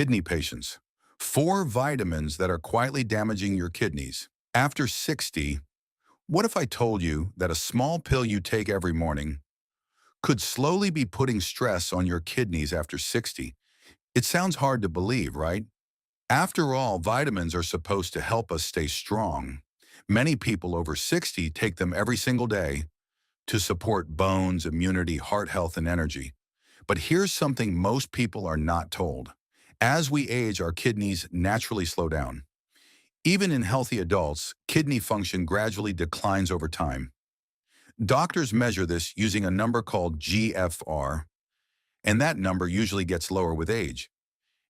Kidney patients. 4 vitamins that are quietly damaging your kidneys. After 60, what if I told you that a small pill you take every morning could slowly be putting stress on your kidneys after 60? It sounds hard to believe, right? After all, vitamins are supposed to help us stay strong. Many people over 60 take them every single day to support bones, immunity, heart health, and energy. But here's something most people are not told. As we age, our kidneys naturally slow down. Even in healthy adults, kidney function gradually declines over time. Doctors measure this using a number called GFR, and that number usually gets lower with age.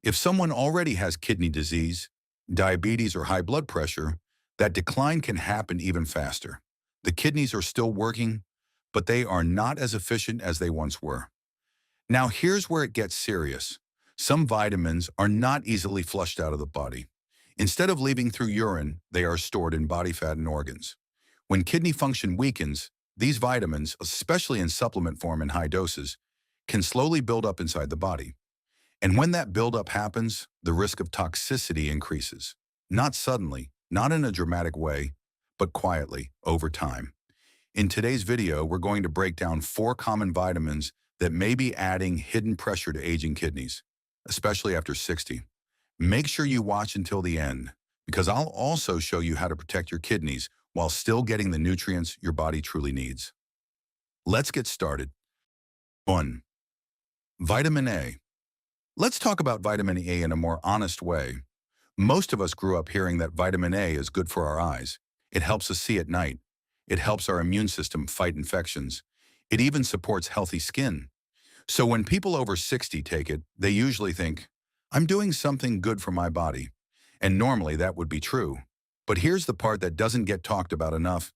If someone already has kidney disease, diabetes, or high blood pressure, that decline can happen even faster. The kidneys are still working, but they are not as efficient as they once were. Now here's where it gets serious. Some vitamins are not easily flushed out of the body. Instead of leaving through urine, they are stored in body fat and organs. When kidney function weakens, these vitamins, especially in supplement form in high doses, can slowly build up inside the body. And when that buildup happens, the risk of toxicity increases. Not suddenly, not in a dramatic way, but quietly, over time. In today's video, we're going to break down 4 common vitamins that may be adding hidden pressure to aging kidneys, especially after 60. Make sure you watch until the end, because I'll also show you how to protect your kidneys while still getting the nutrients your body truly needs. Let's get started. 1. Vitamin A. Let's talk about vitamin A in a more honest way. Most of us grew up hearing that vitamin A is good for our eyes. It helps us see at night. It helps our immune system fight infections. It even supports healthy skin. So when people over 60 take it, they usually think, I'm doing something good for my body. And normally that would be true. But here's the part that doesn't get talked about enough,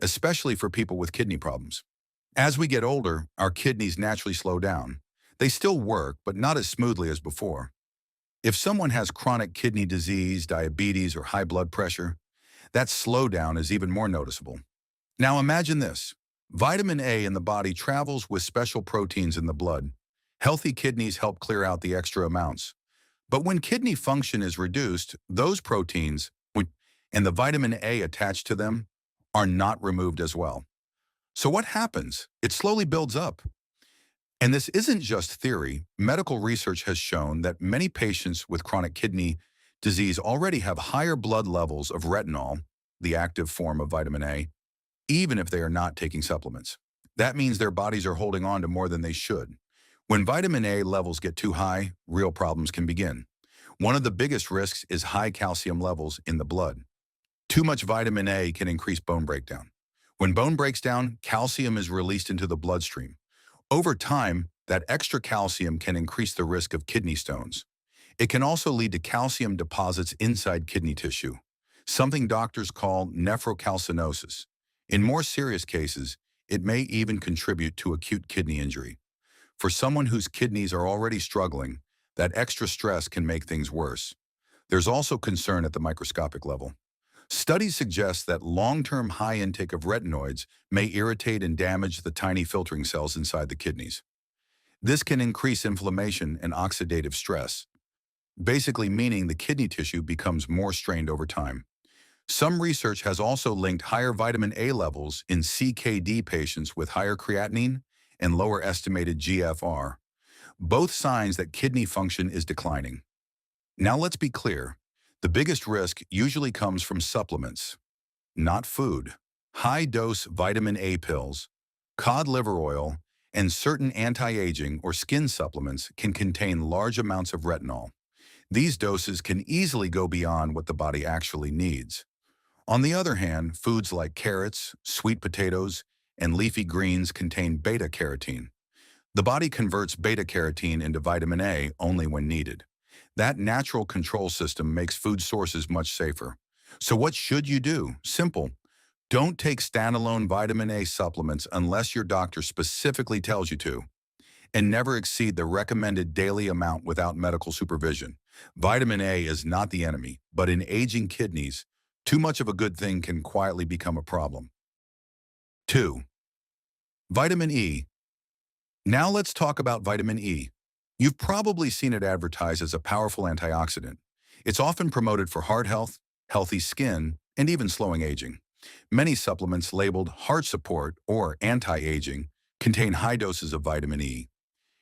especially for people with kidney problems. As we get older, our kidneys naturally slow down. They still work, but not as smoothly as before. If someone has chronic kidney disease, diabetes, or high blood pressure, that slowdown is even more noticeable. Now imagine this. Vitamin A in the body travels with special proteins in the blood. Healthy kidneys help clear out the extra amounts. But when kidney function is reduced, those proteins and the vitamin A attached to them are not removed as well. So what happens? It slowly builds up. And this isn't just theory. Medical research has shown that many patients with chronic kidney disease already have higher blood levels of retinol, the active form of vitamin A, even if they are not taking supplements. That means their bodies are holding on to more than they should. When vitamin A levels get too high, real problems can begin. One of the biggest risks is high calcium levels in the blood. Too much vitamin A can increase bone breakdown. When bone breaks down, calcium is released into the bloodstream. Over time, that extra calcium can increase the risk of kidney stones. It can also lead to calcium deposits inside kidney tissue, something doctors call nephrocalcinosis. In more serious cases, it may even contribute to acute kidney injury. For someone whose kidneys are already struggling, that extra stress can make things worse. There's also concern at the microscopic level. Studies suggest that long-term high intake of retinoids may irritate and damage the tiny filtering cells inside the kidneys. This can increase inflammation and oxidative stress, basically meaning the kidney tissue becomes more strained over time. Some research has also linked higher vitamin A levels in CKD patients with higher creatinine and lower estimated GFR, both signs that kidney function is declining. Now let's be clear. The biggest risk usually comes from supplements, not food. High-dose vitamin A pills, cod liver oil, and certain anti-aging or skin supplements can contain large amounts of retinol. These doses can easily go beyond what the body actually needs. On the other hand, foods like carrots, sweet potatoes, and leafy greens contain beta-carotene. The body converts beta-carotene into vitamin A only when needed. That natural control system makes food sources much safer. So what should you do? Simple. Don't take standalone vitamin A supplements unless your doctor specifically tells you to. And never exceed the recommended daily amount without medical supervision. Vitamin A is not the enemy, but in aging kidneys, too much of a good thing can quietly become a problem. 2. Vitamin E. Now let's talk about vitamin E. You've probably seen it advertised as a powerful antioxidant. It's often promoted for heart health, healthy skin, and even slowing aging. Many supplements labeled heart support or anti-aging contain high doses of vitamin E.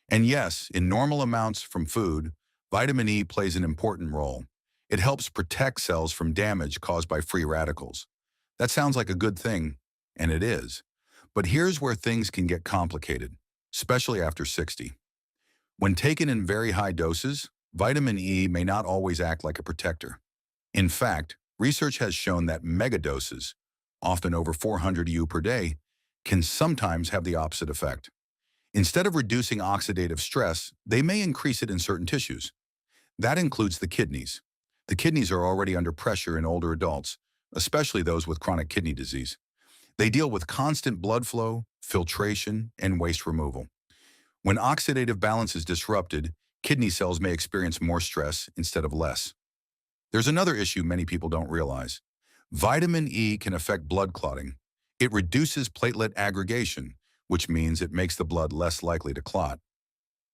And yes, in normal amounts from food, vitamin E plays an important role. It helps protect cells from damage caused by free radicals. That sounds like a good thing, and it is. But here's where things can get complicated, especially after 60. When taken in very high doses, vitamin E may not always act like a protector. In fact, research has shown that megadoses, often over 400 U per day, can sometimes have the opposite effect. Instead of reducing oxidative stress, they may increase it in certain tissues. That includes the kidneys. The kidneys are already under pressure in older adults, especially those with chronic kidney disease. They deal with constant blood flow, filtration, and waste removal. When oxidative balance is disrupted, kidney cells may experience more stress instead of less. There's another issue many people don't realize. Vitamin E can affect blood clotting. It reduces platelet aggregation, which means it makes the blood less likely to clot.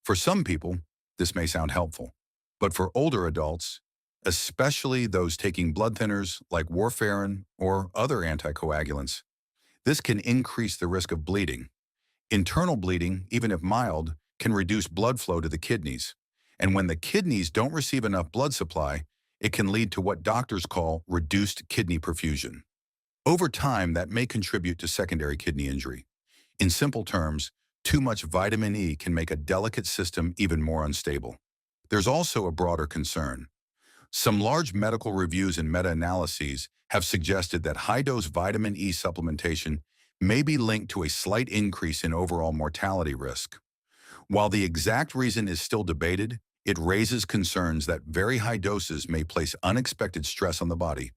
For some people, this may sound helpful, but for older adults, especially those taking blood thinners like warfarin or other anticoagulants, this can increase the risk of bleeding. Internal bleeding, even if mild, can reduce blood flow to the kidneys. And when the kidneys don't receive enough blood supply, it can lead to what doctors call reduced kidney perfusion. Over time, that may contribute to secondary kidney injury. In simple terms, too much vitamin E can make a delicate system even more unstable. There's also a broader concern. Some large medical reviews and meta-analyses have suggested that high-dose vitamin E supplementation may be linked to a slight increase in overall mortality risk. While the exact reason is still debated, it raises concerns that very high doses may place unexpected stress on the body.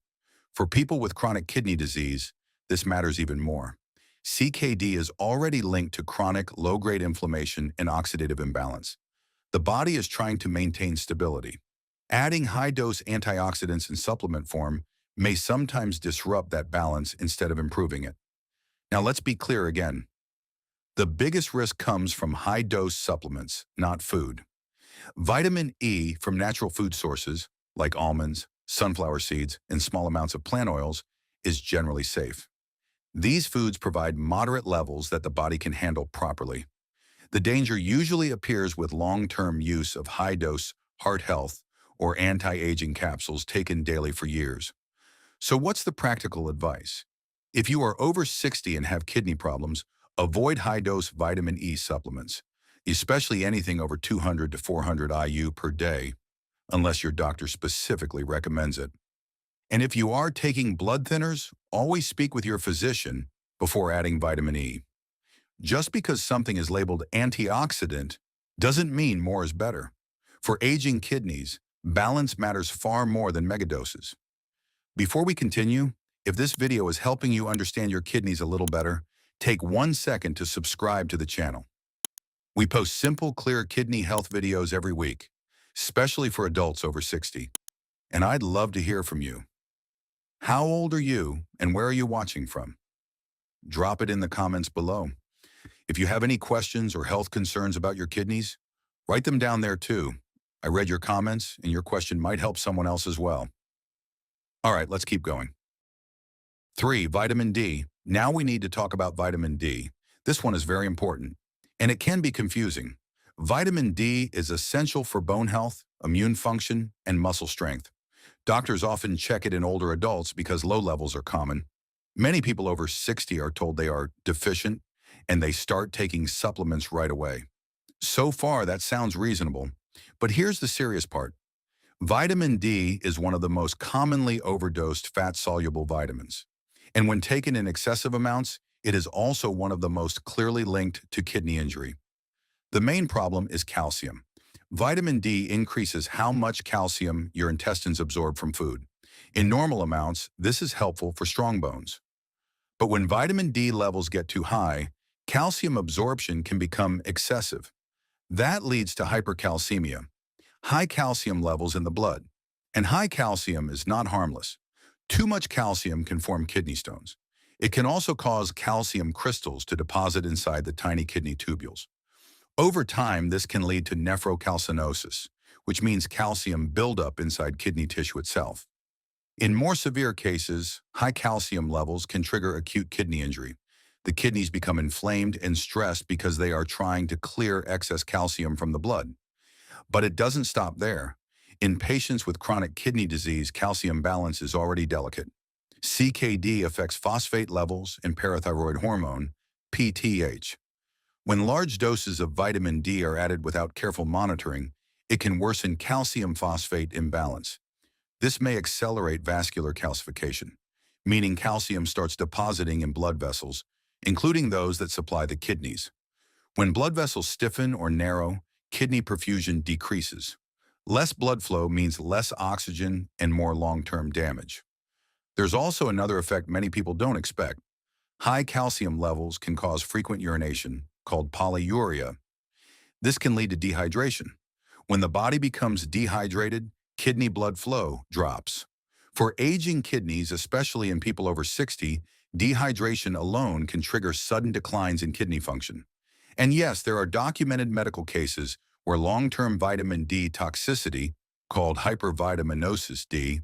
For people with chronic kidney disease, this matters even more. CKD is already linked to chronic low-grade inflammation and oxidative imbalance. The body is trying to maintain stability. Adding high-dose antioxidants in supplement form may sometimes disrupt that balance instead of improving it. Now let's be clear again. The biggest risk comes from high-dose supplements, not food. Vitamin E from natural food sources, like almonds, sunflower seeds, and small amounts of plant oils, is generally safe. These foods provide moderate levels that the body can handle properly. The danger usually appears with long-term use of high-dose heart health or anti-aging capsules taken daily for years. So what's the practical advice? If you are over 60 and have kidney problems, avoid high-dose vitamin E supplements, especially anything over 200 to 400 IU per day, unless your doctor specifically recommends it. And if you are taking blood thinners, always speak with your physician before adding vitamin E. Just because something is labeled antioxidant doesn't mean more is better. For aging kidneys, balance matters far more than megadoses. Before we continue, if this video is helping you understand your kidneys a little better, take 1 second to subscribe to the channel. We post simple, clear kidney health videos every week, especially for adults over 60. And I'd love to hear from you. How old are you and where are you watching from? Drop it in the comments below. If you have any questions or health concerns about your kidneys, write them down there too. I read your comments and your question might help someone else as well. All right, let's keep going. 3. Vitamin D. Now we need to talk about vitamin D. This one is very important, and it can be confusing. Vitamin D is essential for bone health, immune function, and muscle strength. Doctors often check it in older adults because low levels are common. Many people over 60 are told they are deficient, and they start taking supplements right away. So far, that sounds reasonable, but here's the serious part. Vitamin D is one of the most commonly overdosed fat-soluble vitamins. And when taken in excessive amounts, it is also one of the most clearly linked to kidney injury. The main problem is calcium. Vitamin D increases how much calcium your intestines absorb from food. In normal amounts, this is helpful for strong bones. But when vitamin D levels get too high, calcium absorption can become excessive. That leads to hypercalcemia, high calcium levels in the blood. And high calcium is not harmless. Too much calcium can form kidney stones. It can also cause calcium crystals to deposit inside the tiny kidney tubules. Over time, this can lead to nephrocalcinosis, which means calcium buildup inside kidney tissue itself. In more severe cases, high calcium levels can trigger acute kidney injury. The kidneys become inflamed and stressed because they are trying to clear excess calcium from the blood. But it doesn't stop there. In patients with chronic kidney disease, calcium balance is already delicate. CKD affects phosphate levels and parathyroid hormone, PTH. When large doses of vitamin D are added without careful monitoring, it can worsen calcium phosphate imbalance. This may accelerate vascular calcification, meaning calcium starts depositing in blood vessels, including those that supply the kidneys. When blood vessels stiffen or narrow, kidney perfusion decreases. Less blood flow means less oxygen and more long-term damage. There's also another effect many people don't expect. High calcium levels can cause frequent urination, called polyuria. This can lead to dehydration. When the body becomes dehydrated, kidney blood flow drops. For aging kidneys, especially in people over 60, dehydration alone can trigger sudden declines in kidney function. And yes, there are documented medical cases where long-term vitamin D toxicity, called hypervitaminosis D,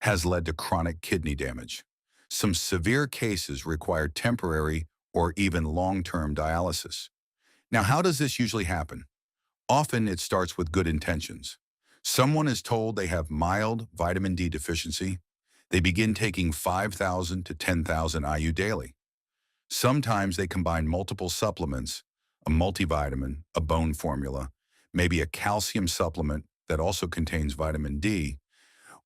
has led to chronic kidney damage. Some severe cases require temporary or even long-term dialysis. Now, how does this usually happen? Often it starts with good intentions. Someone is told they have mild vitamin D deficiency. They begin taking 5,000 to 10,000 IU daily. Sometimes they combine multiple supplements, a multivitamin, a bone formula, maybe a calcium supplement that also contains vitamin D.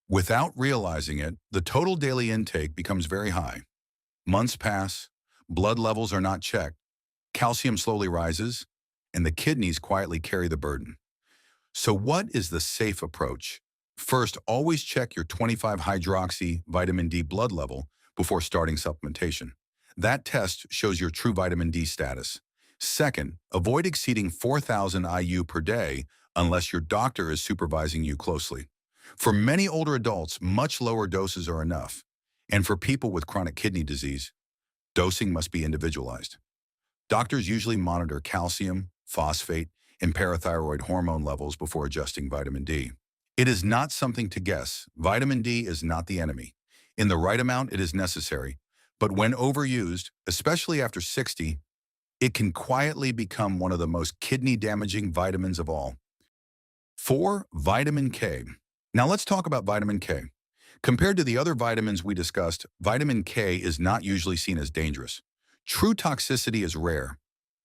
Without realizing it, the total daily intake becomes very high. Months pass, blood levels are not checked, calcium slowly rises, and the kidneys quietly carry the burden. So what is the safe approach? First, always check your 25-hydroxy vitamin D blood level before starting supplementation. That test shows your true vitamin D status. Second, avoid exceeding 4,000 IU per day unless your doctor is supervising you closely. For many older adults, much lower doses are enough. And for people with chronic kidney disease, dosing must be individualized. Doctors usually monitor calcium, phosphate, and parathyroid hormone levels before adjusting vitamin D. It is not something to guess. Vitamin D is not the enemy. In the right amount, it is necessary. But when overused, especially after 60, it can quietly become one of the most kidney-damaging vitamins of all. 4. Vitamin K. Now let's talk about vitamin K. Compared to the other vitamins we discussed, vitamin K is not usually seen as dangerous. True toxicity is rare.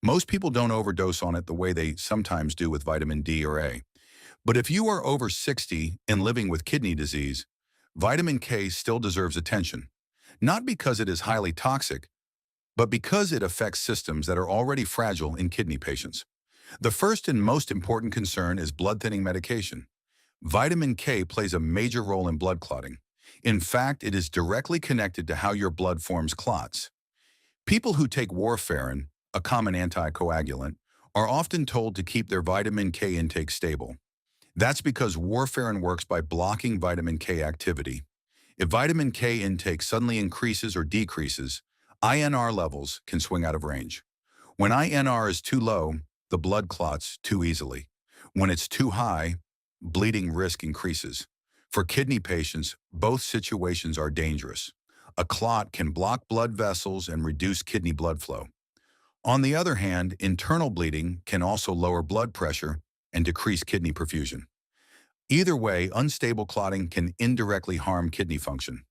Most people don't overdose on it the way they sometimes do with vitamin D or A. But if you are over 60 and living with kidney disease, vitamin K still deserves attention. Not because it is highly toxic, but because it affects systems that are already fragile in kidney patients. The first and most important concern is blood-thinning medication. Vitamin K plays a major role in blood clotting. In fact, it is directly connected to how your blood forms clots. People who take warfarin, a common anticoagulant, are often told to keep their vitamin K intake stable. That's because warfarin works by blocking vitamin K activity. If vitamin K intake suddenly increases or decreases, INR levels can swing out of range. When INR is too low, the blood clots too easily. When it's too high, bleeding risk increases. For kidney patients, both situations are dangerous. A clot can block blood vessels and reduce kidney blood flow. On the other hand, internal bleeding can also lower blood pressure and decrease kidney perfusion. Either way, unstable clotting can indirectly harm kidney function.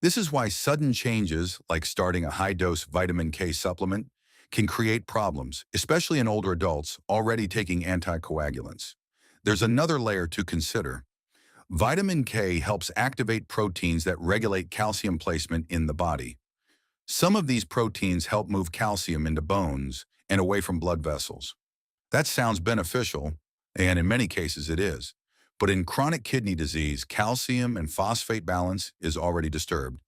This is why sudden changes, like starting a high-dose vitamin K supplement, can create problems, especially in older adults already taking anticoagulants. There's another layer to consider. Vitamin K helps activate proteins that regulate calcium placement in the body. Some of these proteins help move calcium into bones and away from blood vessels. That sounds beneficial, and in many cases it is. But in chronic kidney disease, calcium and phosphate balance is already disturbed.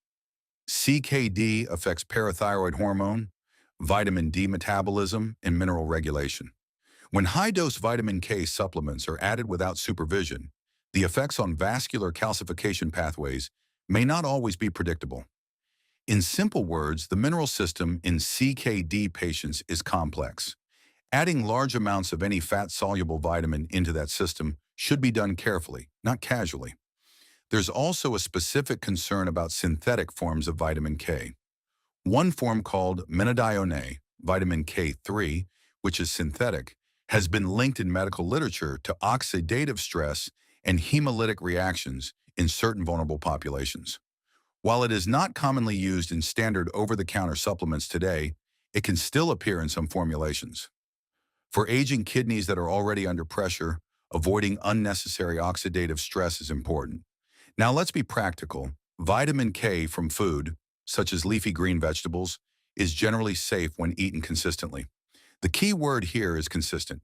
CKD affects parathyroid hormone, vitamin D metabolism, and mineral regulation. When high-dose vitamin K supplements are added without supervision, the effects on vascular calcification pathways may not always be predictable. In simple words, the mineral system in CKD patients is complex. Adding large amounts of any fat-soluble vitamin into that system should be done carefully, not casually. There's also a specific concern about synthetic forms of vitamin K. One form called menadione, vitamin K3, which is synthetic, has been linked in medical literature to oxidative stress and hemolytic reactions in certain vulnerable populations. While it is not commonly used in standard over-the-counter supplements today, it can still appear in some formulations. For aging kidneys that are already under pressure, avoiding unnecessary oxidative stress is important. Now let's be practical. Vitamin K from food, such as leafy green vegetables, is generally safe when eaten consistently. The key word here is consistent.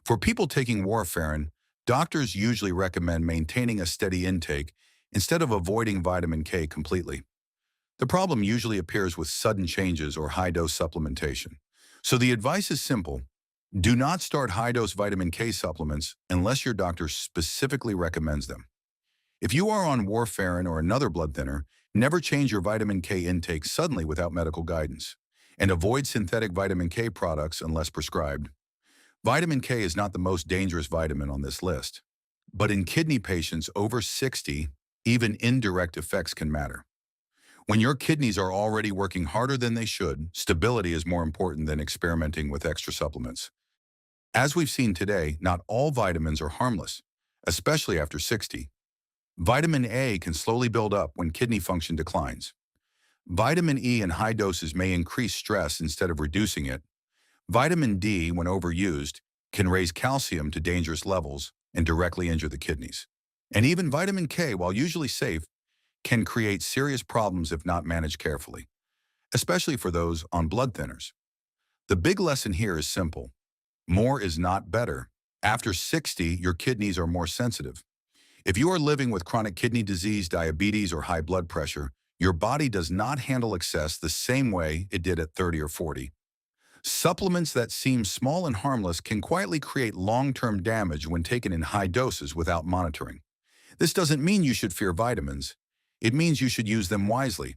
For people taking warfarin, doctors usually recommend maintaining a steady intake instead of avoiding vitamin K completely. The problem usually appears with sudden changes or high-dose supplementation. So the advice is simple. Do not start high-dose vitamin K supplements unless your doctor specifically recommends them. If you are on warfarin or another blood thinner, never change your vitamin K intake suddenly without medical guidance, and avoid synthetic vitamin K products unless prescribed. Vitamin K is not the most dangerous vitamin on this list, but in kidney patients over 60, even indirect effects can matter. When your kidneys are already working harder than they should, stability is more important than experimenting with extra supplements. As we've seen today, not all vitamins are harmless, especially after 60. Vitamin A can slowly build up when kidney function declines. Vitamin E in high doses may increase stress instead of reducing it. Vitamin D, when overused, can raise calcium to dangerous levels and directly injure the kidneys. And even vitamin K, while usually safe, can create serious problems if not managed carefully, especially for those on blood thinners. The big lesson here is simple. More is not better. After 60, your kidneys are more sensitive. If you are living with chronic kidney disease, diabetes, or high blood pressure, your body does not handle excess the same way it did at 30 or 40. Supplements that seem small and harmless can quietly create long-term damage when taken in high doses without monitoring. This doesn't mean you should fear vitamins. It means you should use them wisely,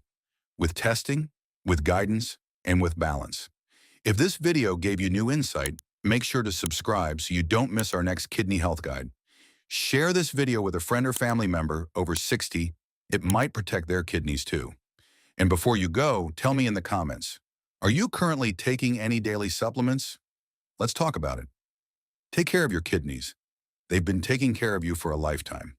with testing, with guidance, and with balance. If this video gave you new insight, make sure to subscribe so you don't miss our next kidney health guide. Share this video with a friend or family member over 60. It might protect their kidneys too. And before you go, tell me in the comments, are you currently taking any daily supplements? Let's talk about it. Take care of your kidneys. They've been taking care of you for a lifetime.